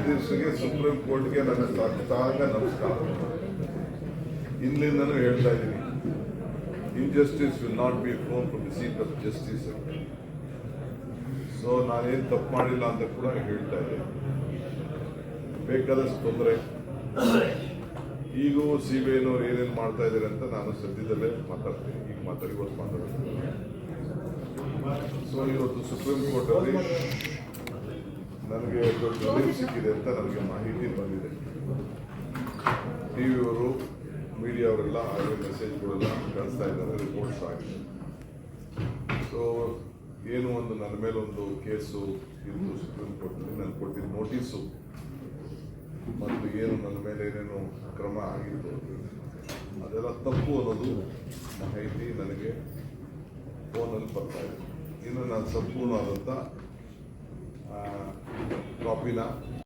ನ್ಯಾಯಾಧೀಶರಿಗೆ supreme ಕೋರ್ಟ್ಗೆ ನನ್ನ ಸಾಷ್ಟಾಂಗ ನಮಸ್ಕಾರ. ಇಂದಿನಿಂದನೂ ಹೇಳ್ತಾ ಇದ್ದೀನಿ, injustice will not be ಫ್ಲೋನ್ from the seat of justice. So ನಾನೇನು ತಪ್ಪು ಮಾಡಿಲ್ಲ ಅಂತ ಕೂಡ ಹೇಳ್ತಾ ಇದ್ದೀನಿ. ಬೇಕಾದಷ್ಟು ತೊಂದರೆ ಈಗೂ CBIನವ್ರು ಏನೇನು ಮಾಡ್ತಾ ಇದ್ದಾರೆ ಅಂತ ನಾನು ಸದ್ಯದಲ್ಲೇ ಮಾತಾಡ್ತೀನಿ. ಈಗ ಇವತ್ತು ಮಾತಾಡ್ತೀನಿ. ಸೊ ಇವತ್ತು ಸುಪ್ರೀಂ ಕೋರ್ಟಲ್ಲಿ ನನಗೆ ದೊಡ್ಡ ರಿಲೀಫ್ ಸಿಕ್ಕಿದೆ ಅಂತ ನನಗೆ ಮಾಹಿತಿ ಬಂದಿದೆ. ಟಿವಿಯವರು, ಮೀಡಿಯಾವರೆಲ್ಲ ಹಾಗೆ ಮೆಸೇಜ್ಗಳೆಲ್ಲ ಕಳಿಸ್ತಾ ಇದ್ದಾರೆ, ರಿಪೋರ್ಟ್ಸ್ ಆಗಿದೆ. ಸೊ ಏನು ಒಂದು ನನ್ನ ಮೇಲೊಂದು ಕೇಸು ಇತ್ತು ಸುಪ್ರೀಂ ಕೋರ್ಟ್ನಲ್ಲಿ, ನಾನು ಕೊಟ್ಟಿದ್ದ ನೋಟಿಸು ಮತ್ತು ಏನು ನನ್ನ ಮೇಲೆ ಏನೇನು ಕ್ರಮ ಆಗಿತ್ತು ಅದೆಲ್ಲ ತಪ್ಪು ಅನ್ನೋದು ಮಾಹಿತಿ ನನಗೆ ಫೋನಲ್ಲಿ ಬರ್ತಾ ಇದೆ. ಇನ್ನು ನಾನು ಸಂಪೂರ್ಣವಾದಂಥ ಕಾಪಿನ